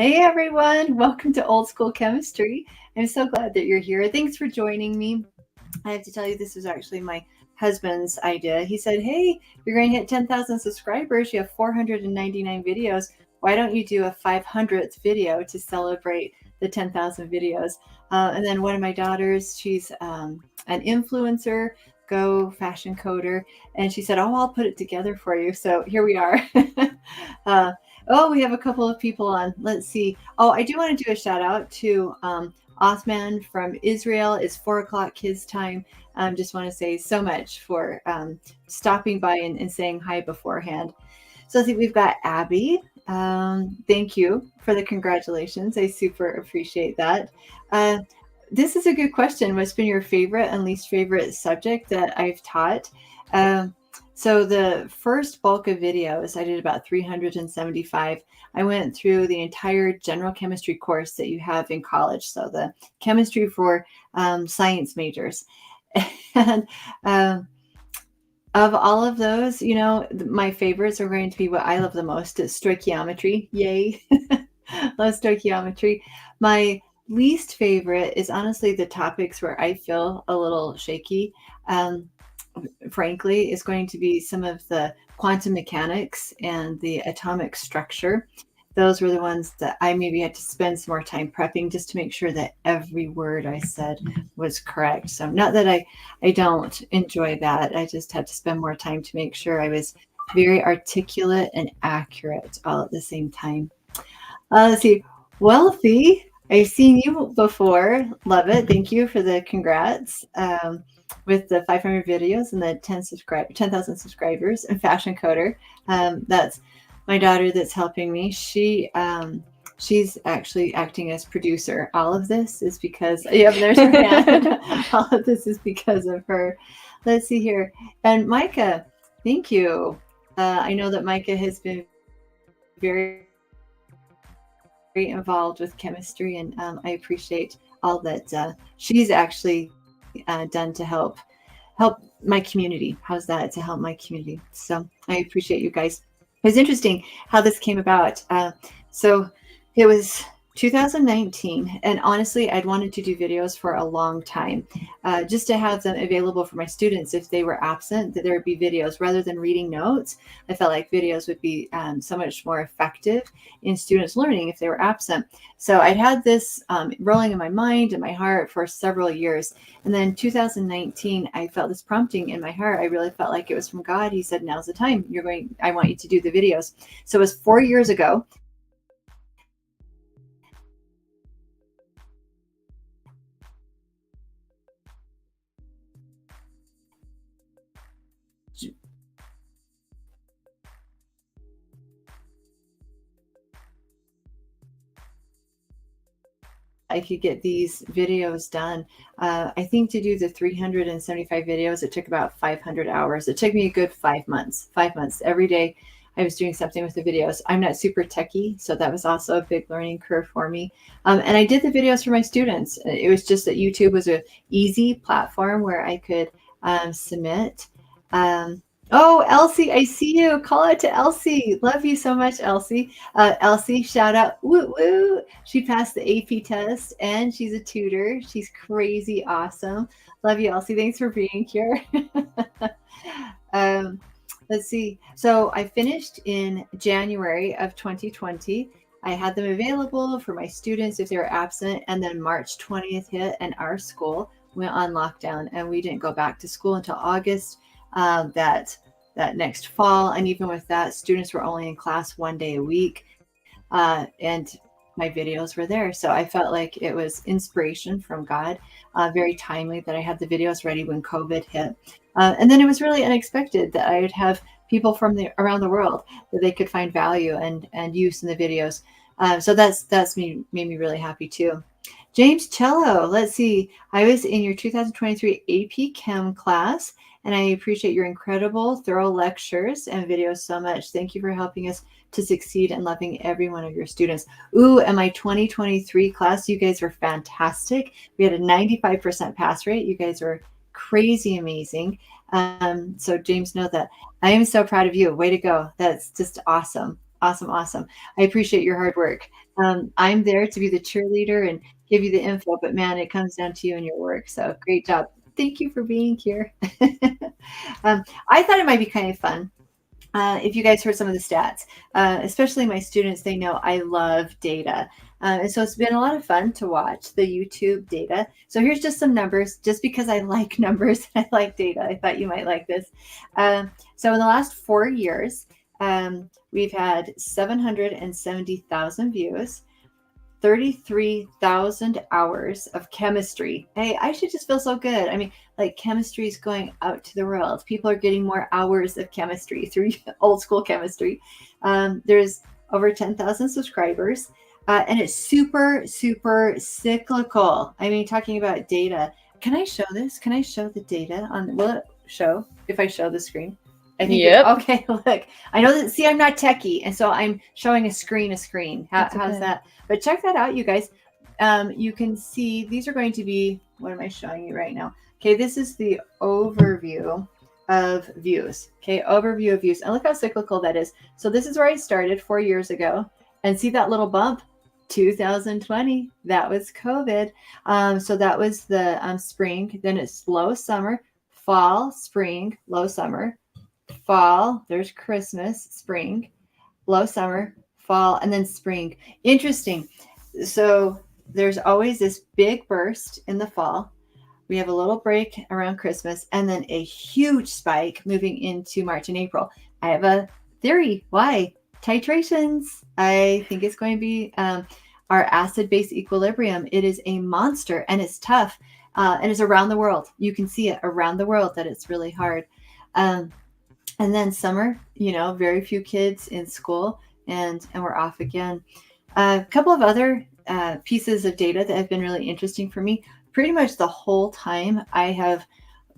Hey everyone, welcome to Old School Chemistry. I'm so glad that you're here. Thanks for joining me. I have to tell you, this was actually my husband's idea. He said, "Hey, you're going to hit 10,000 subscribers. You have 499 videos. Why don't you do a 500th video to celebrate the 10,000 videos?" And then one of my daughters, she's an influencer, go fashion coder, and she said, "Oh, I'll put it together for you." So here we are. uh, oh, we have a couple of people on. Let's see. Oh, I do want to do a shout out to Othman from Israel. It's 4 o'clock his time. Just want to say so much for stopping by and saying hi beforehand. So I think we've got Abby. Thank you for the congratulations. I super appreciate that. Uh, this is a good question. What's been your favorite and least favorite subject that I've taught? Um, so the first bulk of videos, I did about 375. I went through the entire general chemistry course that you have in college. So the chemistry for science majors. And of all of those, my favorites are going to be what I love the most is stoichiometry. Yay. Love stoichiometry. My least favorite is honestly the topics where I feel a little shaky. Frankly, is going to be some of the quantum mechanics and the atomic structure. Those were the ones that I maybe had to spend some more time prepping just to make sure that every word I said was correct. So not that I don't enjoy that. I just had to spend more time to make sure I was very articulate and accurate all at the same time. Let's see. Wealthy, I've seen you before. Love it. Thank you for the congrats. With the 500 videos and the 10,000 subscribers and fashion coder. That's my daughter that's helping me. She's actually acting as producer. All of this is because, yeah, there's her hand. All of this is because of her. Let's see here. And Micah, thank you. I know that Micah has been very involved with chemistry, and I appreciate all that she's actually done to help my community. How's that, to help my community? So I appreciate you guys. It was interesting how this came about. So it was 2019, and honestly, I'd wanted to do videos for a long time, just to have them available for my students if they were absent, that there would be videos rather than reading notes. I felt like videos would be so much more effective in students learning if they were absent. So I'd had this rolling in my mind and my heart for several years. And then 2019, I felt this prompting in my heart. I really felt like it was from God. He said, "Now's the time. I want you to do the videos." So it was 4 years ago. I could get these videos done. I think to do the 375 videos, it took about 500 hours. It took me a good 5 months. 5 months every day. I was doing something with the videos. I'm not super techie, so that was also a big learning curve for me. And I did the videos for my students. It was just that YouTube was a easy platform where I could submit. Oh, Elsie, I see you. Call out to Elsie. Love you so much, Elsie. Elsie, shout out. Woo woo. She passed the AP test and she's a tutor. She's crazy awesome. Love you, Elsie. Thanks for being here. Let's see. So I finished in January of 2020. I had them available for my students if they were absent. And then March 20th hit and our school went on lockdown and we didn't go back to school until August. That next fall. And even with that, students were only in class 1 day a week. And my videos were there. So I felt like it was inspiration from God, very timely that I had the videos ready when COVID hit. And then it was really unexpected that I would have people from around the world that they could find value and use in the videos. So that's made me really happy too. James Cello, let's see. I was in your 2023 AP Chem class, and I appreciate your incredible, thorough lectures and videos so much. Thank you for helping us to succeed and loving every one of your students. Ooh, and my 2023 class, you guys were fantastic. We had a 95% pass rate. You guys were crazy amazing. So James, know that I am so proud of you. Way to go. That's just awesome. Awesome. Awesome. I appreciate your hard work. I'm there to be the cheerleader and give you the info, but man, it comes down to you and your work. So great job. Thank you for being here. I thought it might be kind of fun. If you guys heard some of the stats, especially my students, they know I love data. And so it's been a lot of fun to watch the YouTube data. So here's just some numbers, just because I like numbers, I like data. I thought you might like this. So in the last 4 years, we've had 770,000 views, 33,000 hours of chemistry. Hey, I should just feel so good. I mean, like chemistry is going out to the world. People are getting more hours of chemistry through old school chemistry. There's over 10,000 subscribers, and it's super, super cyclical. I mean, talking about data. Can I show this? Can I show the data on? Will it show if I show the screen? I think Yep. Okay, look. I know that. See, I'm not techie, and so I'm showing a screen. How's that? But check that out, you guys. You can see these are going to be. What am I showing you right now? Okay, this is the overview of views. Okay, overview of views, and look how cyclical that is. So this is where I started 4 years ago, and see that little bump. 2020, that was COVID. So that was the spring. Then it's low summer, fall, spring, low summer, fall, there's Christmas, spring, low summer, fall, and then spring. Interesting. So there's always this big burst in the fall. We have a little break around Christmas, and then a huge spike moving into March and April. I have a theory. Why? Titrations. I think it's going to be our acid-base equilibrium. It is a monster, and it's tough, and it's around the world. You can see it around the world that it's really hard. And then summer, very few kids in school, and we're off again. A couple of other pieces of data that have been really interesting for me. Pretty much the whole time I have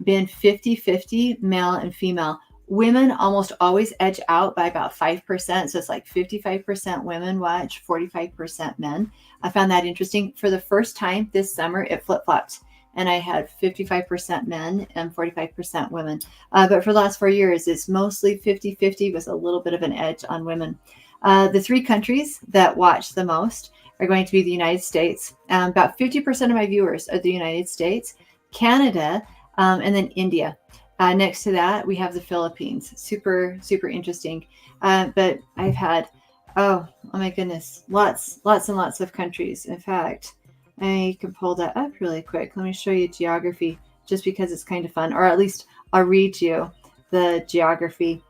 been 50-50 male and female. Women almost always edge out by about 5%. So it's like 55% women watch, 45% men. I found that interesting. For the first time this summer, it flip-flopped. And I had 55% men and 45% women. But for the last 4 years, it's mostly 50-50 with a little bit of an edge on women. The 3 countries that watch the most are going to be the United States. About 50% of my viewers are the United States, Canada, and then India. Next to that, we have the Philippines. Super, super interesting. But I've had, oh my goodness, lots and lots of countries. In fact, I can pull that up really quick. Let me show you geography, just because it's kind of fun, or at least I'll read you the geography.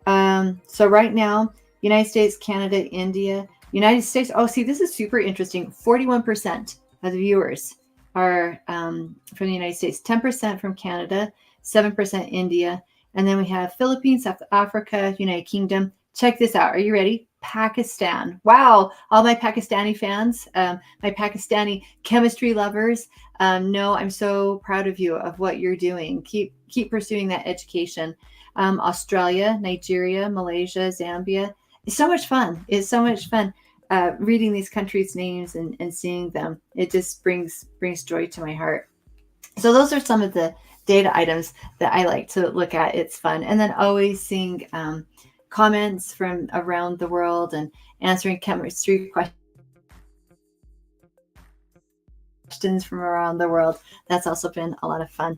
So right now, United States, Canada, India, United States. Oh, see, this is super interesting. 41% of the viewers are from the United States, 10% from Canada, 7% India, and then we have Philippines, South Africa, United Kingdom. Check this out. Are you ready? Pakistan. Wow. All my Pakistani fans, my Pakistani chemistry lovers, know I'm so proud of you, of what you're doing. Keep pursuing that education. Australia, Nigeria, Malaysia, Zambia. It's so much fun. It's so much fun reading these countries' names and seeing them. It just brings joy to my heart. So those are some of the data items that I like to look at. It's fun. And then always seeing comments from around the world and answering chemistry questions from around the world. That's also been a lot of fun.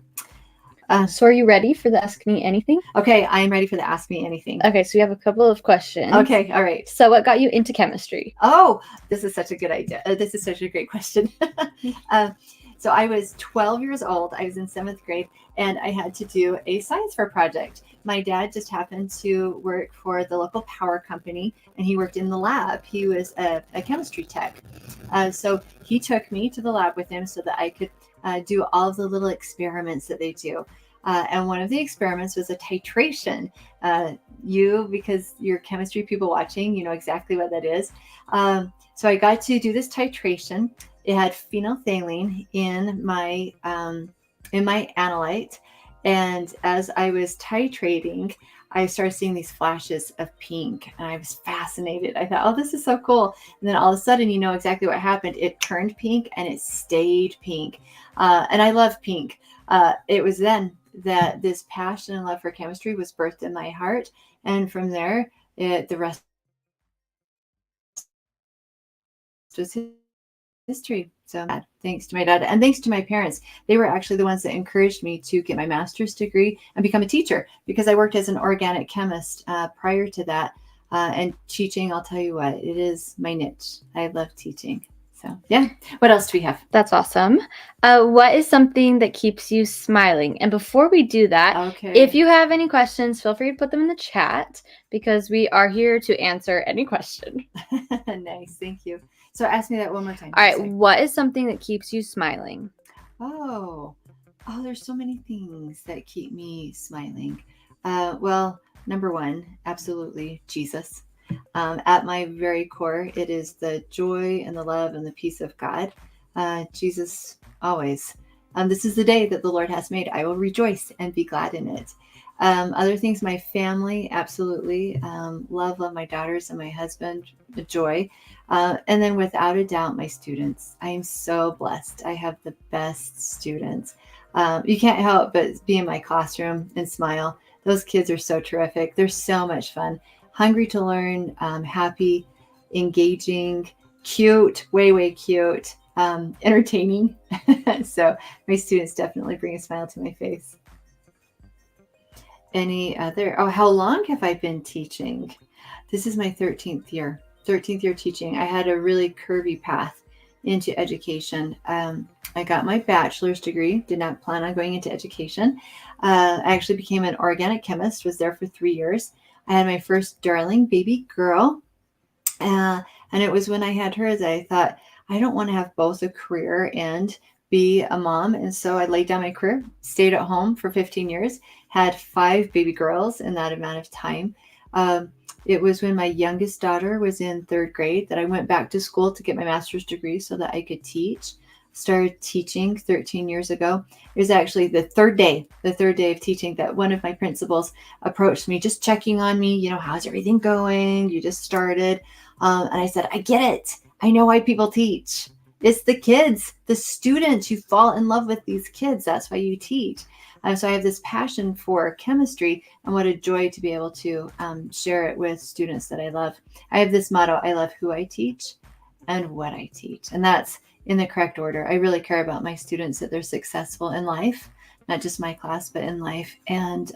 So are you ready for the Ask Me Anything? Okay, I'm ready for the Ask Me Anything. Okay, so we have a couple of questions. Okay, all right. So what got you into chemistry? Oh, this is such a good idea. This is such a great question. So I was 12 years old. I was in 7th grade, and I had to do a science fair project. My dad just happened to work for the local power company, and he worked in the lab. He was a chemistry tech. So he took me to the lab with him so that I could do all of the little experiments that they do. And one of the experiments was a titration. Because you're chemistry people watching, you know exactly what that is. So I got to do this titration. It had phenolphthalein in my analyte. And as I was titrating, I started seeing these flashes of pink, and I was fascinated. I thought, oh, this is so cool. And then all of a sudden, you know exactly what happened. It turned pink, and it stayed pink. And I love pink. It was then that this passion and love for chemistry was birthed in my heart. And from there, the rest was history. So thanks to my dad and thanks to my parents. They were actually the ones that encouraged me to get my master's degree and become a teacher because I worked as an organic chemist prior to that. And teaching, I'll tell you what, it is my niche. I love teaching. So yeah. What else do we have? That's awesome. What is something that keeps you smiling? And before we do that, Okay. if you have any questions, feel free to put them in the chat because we are here to answer any question. Nice. Thank you. So ask me that one more time. All right. What is something that keeps you smiling? Oh, there's so many things that keep me smiling. Well, number one, absolutely Jesus. At my very core, it is the joy and the love and the peace of God. Jesus always. This is the day that the Lord has made. I will rejoice and be glad in it. Other things, my family, absolutely. Love my daughters and my husband, the joy. And then without a doubt, my students. I am so blessed. I have the best students. You can't help but be in my classroom and smile. Those kids are so terrific. They're so much fun. Hungry to learn, happy, engaging, cute, way cute, entertaining. So my students definitely bring a smile to my face. Any other? Oh, how long have I been teaching? This is my 13th year. 13th year teaching. I had a really curvy path into education. I got my bachelor's degree, did not plan on going into education. I actually became an organic chemist, was there for 3 years. I had my first darling baby girl. And it was when I had her that I thought, I don't want to have both a career and be a mom. And so I laid down my career, stayed at home for 15 years, had 5 baby girls in that amount of time. It was when my youngest daughter was in 3rd grade that I went back to school to get my master's degree so that I could teach. Started teaching 13 years ago. It was actually the third day of teaching that one of my principals approached me, just checking on me, how's everything going? You just started. And I said, I get it. I know why people teach. It's the kids, the students. You fall in love with these kids. That's why you teach. So I have this passion for chemistry, and what a joy to be able to share it with students that I love. I have this motto: I love who I teach and what I teach. And that's in the correct order. I really care about my students, that they're successful in life, not just my class, but in life. And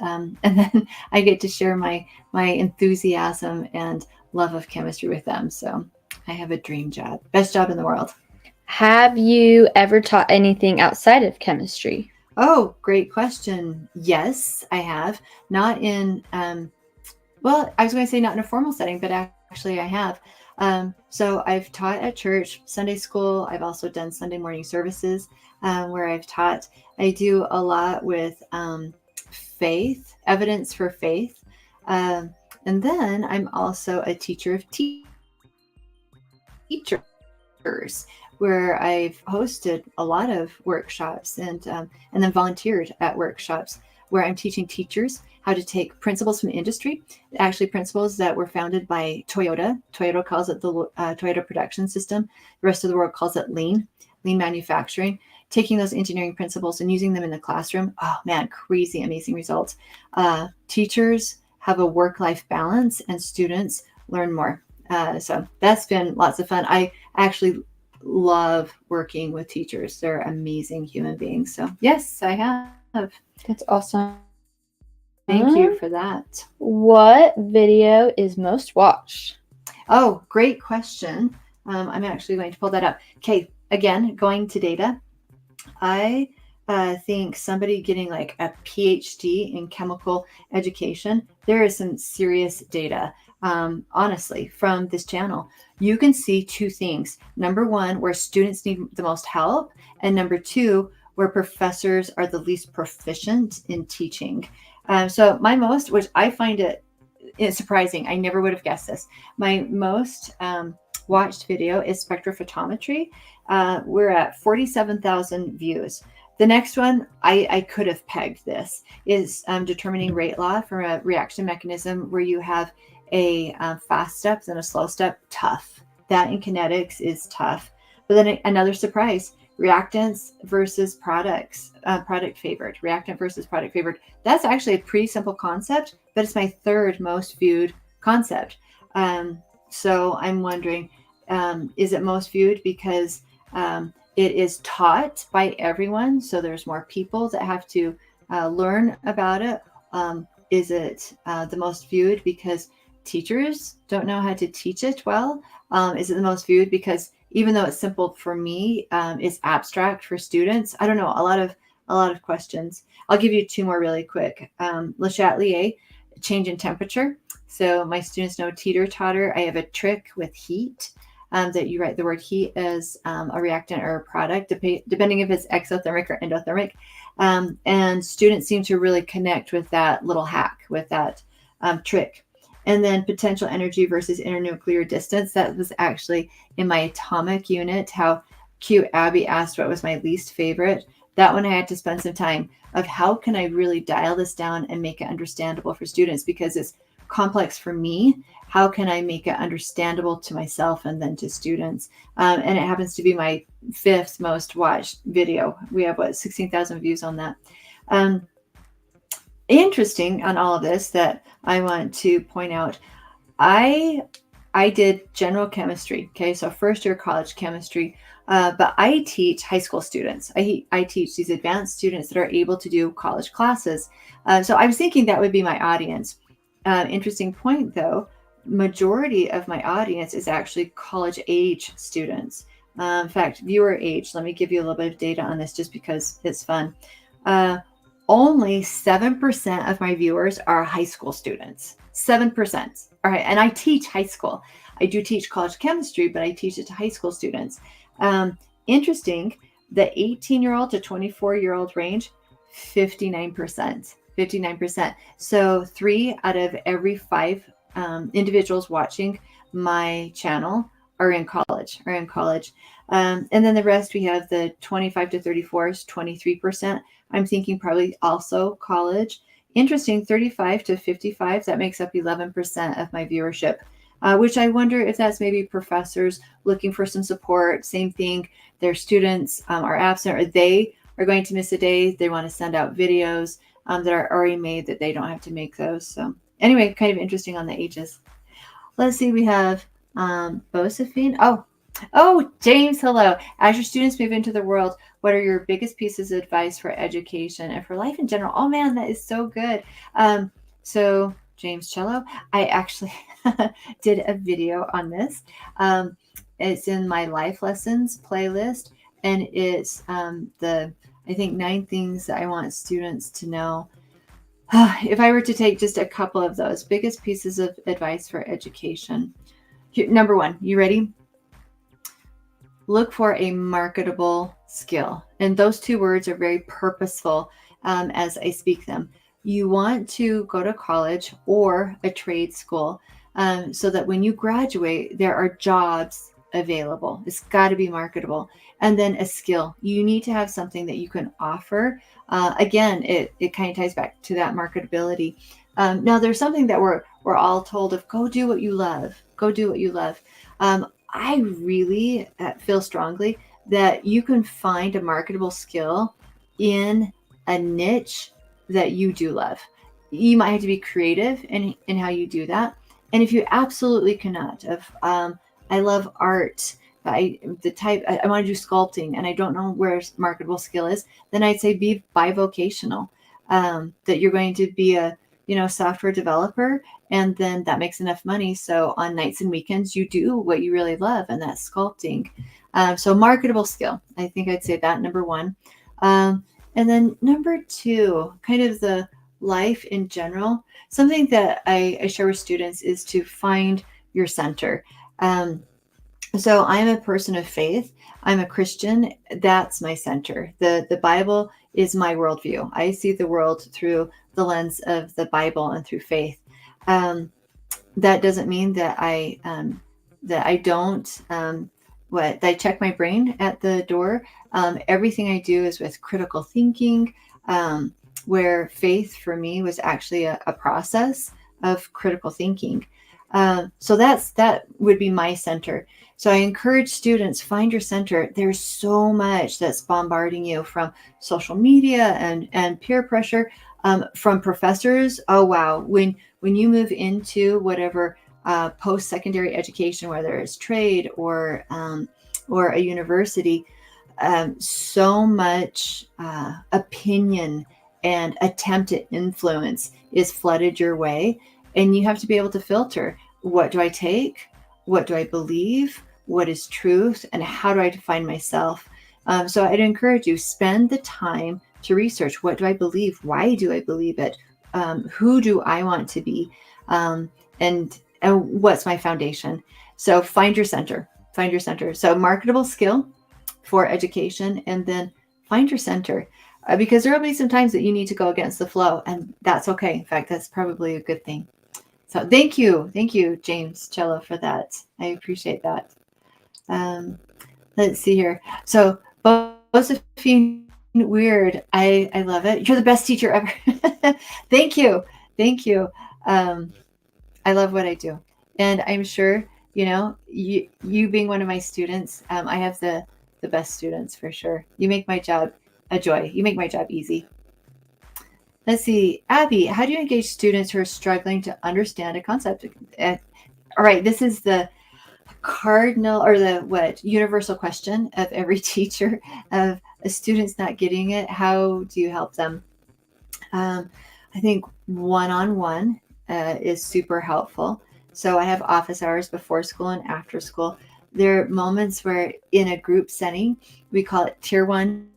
then I get to share my enthusiasm and love of chemistry with them. So I have a dream job, best job in the world. Have you ever taught anything outside of chemistry? Oh, great question. Yes, I have. Not in, well, I was going to say not in a formal setting, but actually I have. So I've taught at church, Sunday school. I've also done Sunday morning services where I've taught. I do a lot with faith, evidence for faith. And then I'm also a teacher of teachers, where I've hosted a lot of workshops and then volunteered at workshops where I'm teaching teachers how to take principles from industry, actually principles that were founded by Toyota. Toyota calls it the Toyota production system. The rest of the world calls it lean manufacturing. Taking those engineering principles and using them in the classroom. Oh man, crazy, amazing results. Teachers have a work-life balance and students learn more. So that's been lots of fun. I actually love working with teachers. They're amazing human beings. So yes, I have. That's awesome. Thank you for that. What video is most watched? Oh, great question. I'm actually going to pull that up. Okay, again, going to data. I think somebody getting like a PhD in chemical education, there is some serious data, honestly, from this channel. You can see 2 things. Number 1, where students need the most help. And number 2, where professors are the least proficient in teaching. So my most, which I find it's surprising, I never would have guessed this. My most watched video is spectrophotometry. We're at 47,000 views. The next one, I could have pegged this, is determining rate law from a reaction mechanism where you have a fast step, then a slow step. Tough. That in kinetics is tough. But then another surprise, reactants versus products, product favored, reactant versus product favored. That's actually a pretty simple concept, but it's my 3rd most viewed concept. So I'm wondering, Is it most viewed because it is taught by everyone? So there's more people that have to learn about it. Is it the most viewed because teachers don't know how to teach it well? Is it the most viewed because even though it's simple for me, it's abstract for students? I don't know. A lot of questions. I'll give you two more really quick. Le Chatelier, change in temperature. So my students know teeter-totter. I have a trick with heat, that you write the word heat as a reactant or a product, depending if it's exothermic or endothermic. And students seem to really connect with that little hack, with that trick. And then potential energy versus internuclear distance. That was actually in my atomic unit. How cute. Abby asked what was my least favorite. That one I had to spend some time of how can I really dial this down and make it understandable for students, because it's complex for me. How can I make it understandable to myself and then to students? And it happens to be my 5th most watched video. We have 16,000 views on that. Interesting on all of this that I want to point out. I did general chemistry. Okay, so first year college chemistry. But I teach high school students. I teach these advanced students that are able to do college classes. So I was thinking that would be my audience. Interesting point, though. Majority of my audience is actually college age students. In fact, viewer age. Let me give you a little bit of data on this just because it's fun. Only 7% of my viewers are high school students. 7%. All right. And I teach high school. I do teach college chemistry, but I teach it to high school students. Interesting, the 18-year-old to 24-year-old range, 59%. 59%. So 3 out of every 5 individuals watching my channel are in college. And then the rest, we have the 25 to 34s, 23%. I'm thinking probably also college. Interesting, 35 to 55, that makes up 11% of my viewership. Which I wonder if that's maybe professors looking for some support. Same thing, their students are absent, or they are going to miss a day. They want to send out videos that are already made that they don't have to make those. So anyway, kind of interesting on the ages. Let's see, we have Bosephine. Oh, James, hello. As your students move into the world, what are your biggest pieces of advice for education and for life in general? Oh man, that is so good. So James Cello, I actually did a video on this. It's in my life lessons playlist, and it's I think 9 things that I want students to know. If I were to take just a couple of those biggest pieces of advice for education. Number 1, you ready? Look for a marketable skill. And those 2 words are very purposeful as I speak them. You want to go to college or a trade school so that when you graduate, there are jobs available. It's got to be marketable. And then a skill. You need to have something that you can offer. Again, it kind of ties back to that marketability. Now, there's something that we're all told of: go do what you love. Go do what you love. I really feel strongly that you can find a marketable skill in a niche that you do love. You might have to be creative in how you do that. And if you absolutely cannot, I love art, I want to do sculpting and I don't know where marketable skill is, then I'd say be bivocational. That you're going to be a software developer, and then that makes enough money. So on nights and weekends, you do what you really love, and that's sculpting. So marketable skill. I think I'd say that number 1. And then number 2, kind of the life in general. Something that I share with students is to find your center. So I'm a person of faith. I'm a Christian. That's my center. The Bible is my worldview. I see the world through the lens of the Bible and through faith. That doesn't mean that I don't that I check my brain at the door. Everything I do is with critical thinking, where faith for me was actually a process of critical thinking. So that would be my center. So I encourage students, find your center. There's so much that's bombarding you from social media and peer pressure, from professors. Oh, wow. When you move into whatever post-secondary education, whether it's trade or a university, so much opinion and attempted influence is flooded your way, and you have to be able to filter: what do I take, what do I believe, what is truth, and how do I define myself? So I'd encourage you, spend the time to research: what do I believe, why do I believe it, who do I want to be, and what's my foundation. So find your center. So marketable skill for education, and then find your center, because there will be some times that you need to go against the flow, and that's okay. In fact, that's probably a good thing. So thank you, James Cello, for that. I appreciate that. Let's see here. So Josephine Weird, I love it. You're the best teacher ever. Thank you. I love what I do, and I'm sure you being one of my students, I have the best students for sure. You make my job a joy. You make my job easy. Let's see, Abby, how do you engage students who are struggling to understand a concept? All right, this is the cardinal, or the universal question of every teacher: of a student's not getting it, how do you help them? I think one-on-one is super helpful. So I have office hours before school and after school. There are moments where, in a group setting, we call it tier 1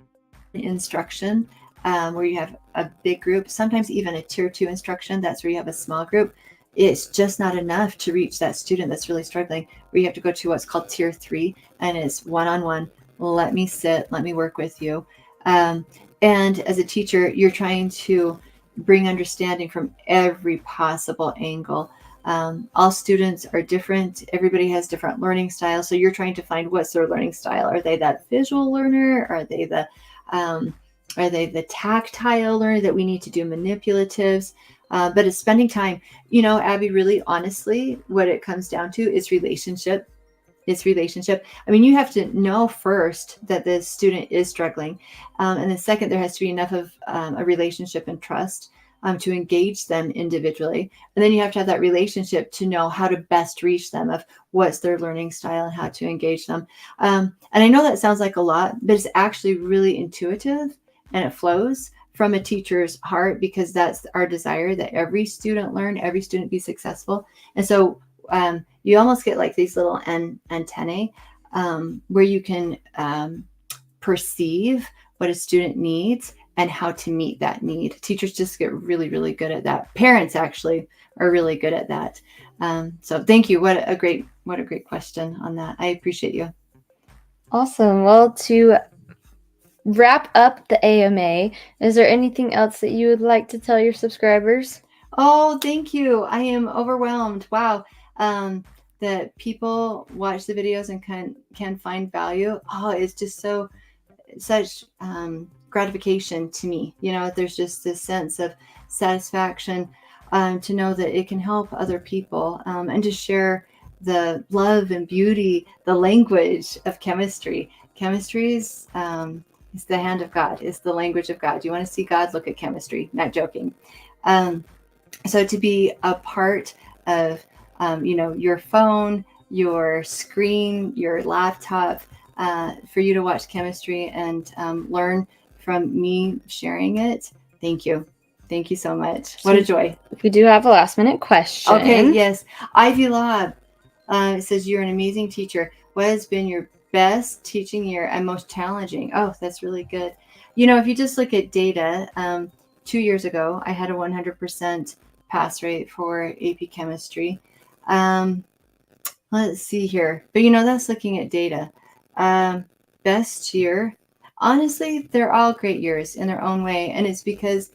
instruction, where you have a big group, sometimes even a tier 2 instruction. That's where you have a small group. It's just not enough to reach that student that's really struggling, where you have to go to what's called tier 3, and it's one-on-one. Let me sit, let me work with you. And as a teacher, you're trying to bring understanding from every possible angle. All students are different. Everybody has different learning styles. So you're trying to find what's their learning style. Are they that visual learner? Are they the tactile learner that we need to do manipulatives? But it's spending time. Abby, really honestly, what it comes down to is relationship. I mean, you have to know first that the student is struggling. And then second, there has to be enough of a relationship and trust to engage them individually. And then you have to have that relationship to know how to best reach them, of what's their learning style and how to engage them. And I know that sounds like a lot, but it's actually really intuitive, and it flows from a teacher's heart, because that's our desire, that every student learn, every student be successful. And so you almost get like these little antennae, where you can perceive what a student needs and how to meet that need. Teachers just get really, really good at that. Parents actually are really good at that. So thank you. What a great question on that. I appreciate you. Awesome. Well, to wrap up the AMA, is there anything else that you would like to tell your subscribers? Oh, thank you. I am overwhelmed. Wow. That people watch the videos and can find value. Oh, it's just such gratification to me. There's just this sense of satisfaction to know that it can help other people, and to share the love and beauty, the language of chemistry. Chemistry is the hand of God, is the language of God. You want to see God? Look at chemistry. Not joking. So to be a part of, your phone, your screen, your laptop, for you to watch chemistry and learn from me sharing it. Thank you. Thank you so much. What a joy. We do have a last minute question. Okay, yes. Ivy Lob, it says, you're an amazing teacher. What has been your best teaching year and most challenging? Oh, that's really good. If you just look at data, 2 years ago, I had a 100% pass rate for AP chemistry. Let's see here. But that's looking at data. Best year. Honestly, they're all great years in their own way. And it's because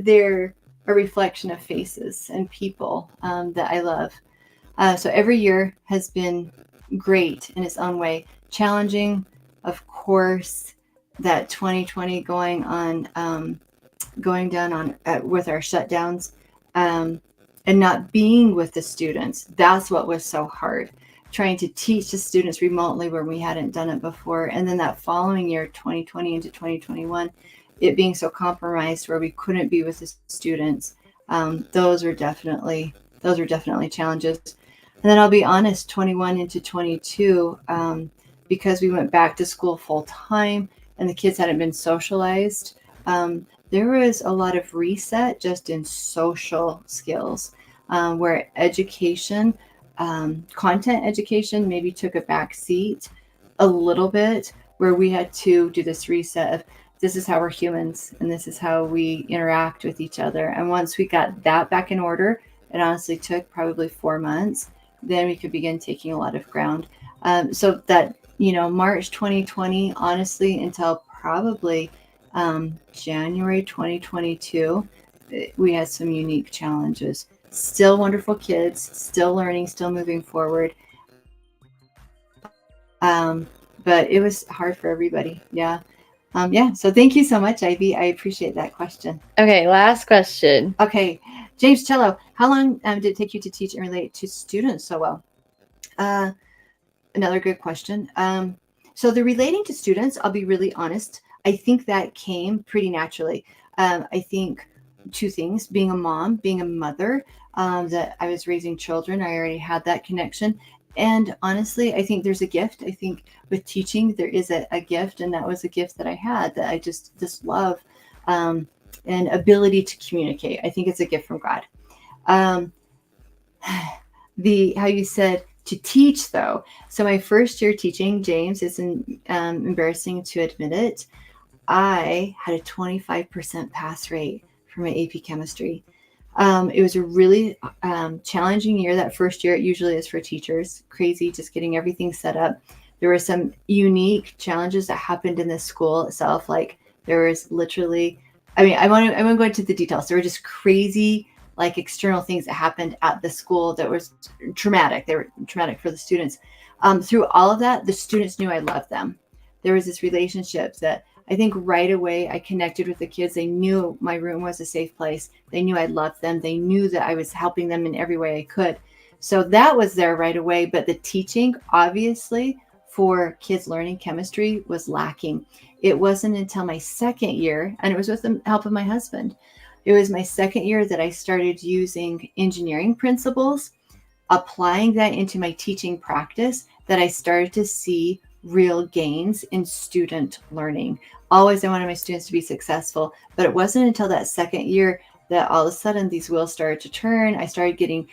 they're a reflection of faces and people that I love. So every year has been great in its own way. Challenging, of course, that 2020 going down with our shutdowns, and not being with the students. That's what was so hard. Trying to teach the students remotely where we hadn't done it before. And then that following year, 2020 into 2021, it being so compromised where we couldn't be with the students. Those are definitely challenges. And then I'll be honest, 21 into 22, because we went back to school full time and the kids hadn't been socialized, there was a lot of reset just in social skills, where education, content education maybe took a back seat a little bit, where we had to do this reset of this is how we're humans and this is how we interact with each other. And once we got that back in order, it honestly took probably 4 months, then we could begin taking a lot of ground. So that, March 2020, honestly, until probably January 2022, we had some unique challenges. Still wonderful kids, still learning, still moving forward. But it was hard for everybody. Yeah. So thank you so much, Ivy. I appreciate that question. Okay, last question. Okay, James Cello, how long did it take you to teach and relate to students so well? Another good question. So the relating to students, I'll be really honest, I think that came pretty naturally. I think two things: being a mom, being a mother, that I was raising children, I already had that connection. And honestly, I think there's a gift. I think with teaching, there is a gift, and that was a gift that I had, that I just love, and ability to communicate. I think it's a gift from God. How you said to teach, though. So my first year teaching, James, is embarrassing to admit it, I had a 25% pass rate for my AP chemistry. It was a really challenging year. That first year, it usually is for teachers. Crazy, just getting everything set up. There were some unique challenges that happened in the school itself. Like there was literally, I won't go into the details. There were just crazy, like external things that happened at the school that was traumatic. They were traumatic for the students. Through all of that, the students knew I loved them. There was this relationship that I think right away I connected with the kids. They knew my room was a safe place. They knew I loved them. They knew that I was helping them in every way I could. So that was there right away. But the teaching, obviously, for kids learning chemistry was lacking. It wasn't until my second year, and it was with the help of my husband. It was my second year that I started using engineering principles, applying that into my teaching practice, that I started to see real gains in student learning. Always I wanted my students to be successful, but it wasn't until that second year that all of a sudden these wheels started to turn. I started getting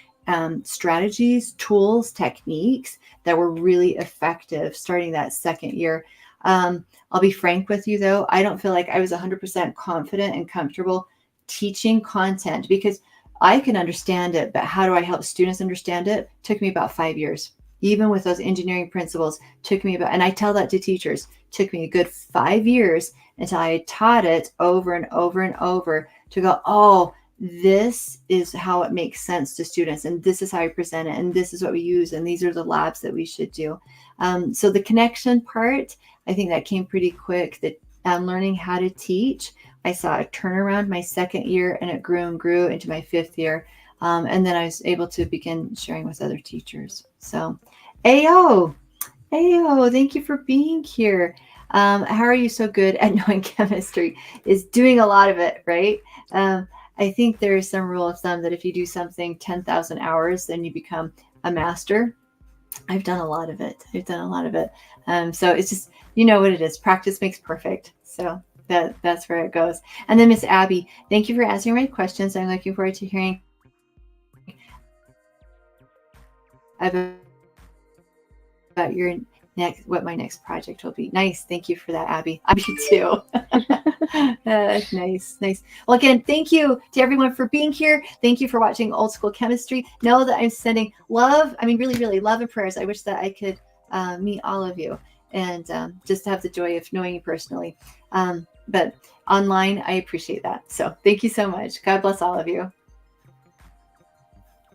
strategies, tools, techniques that were really effective starting that second year. I'll be frank with you though, I don't feel like I was 100% confident and comfortable teaching content, because I can understand it, but how do I help students understand it? Took me about 5 years. Even with those engineering principles, took me about, and I tell that to teachers, took me a good 5 years until I had taught it over and over and over to go, oh, this is how it makes sense to students, and this is how I present it, and this is what we use, and these are the labs that we should do. So the connection part, I think that came pretty quick. That learning how to teach, I saw a turnaround my second year, and it grew and grew into my fifth year. And then I was able to begin sharing with other teachers. So, Ayo, thank you for being here. How are you so good at knowing chemistry? Is doing a lot of it, right? I think there is some rule of thumb that if you do something 10,000 hours, then you become a master. I've done a lot of it. So it's just, you know what it is. Practice makes perfect. So that's where it goes. And then Miss Abby, thank you for answering my questions. I'm looking forward to hearing about your what my next project will be. Nice. Thank you for that, Abby. Me too. Nice. Well, again, thank you to everyone for being here. Thank you for watching Old School Chemistry. Know that I'm sending love. I mean, really, really love and prayers. I wish that I could meet all of you and just have the joy of knowing you personally. But online, I appreciate that. So thank you so much. God bless all of you.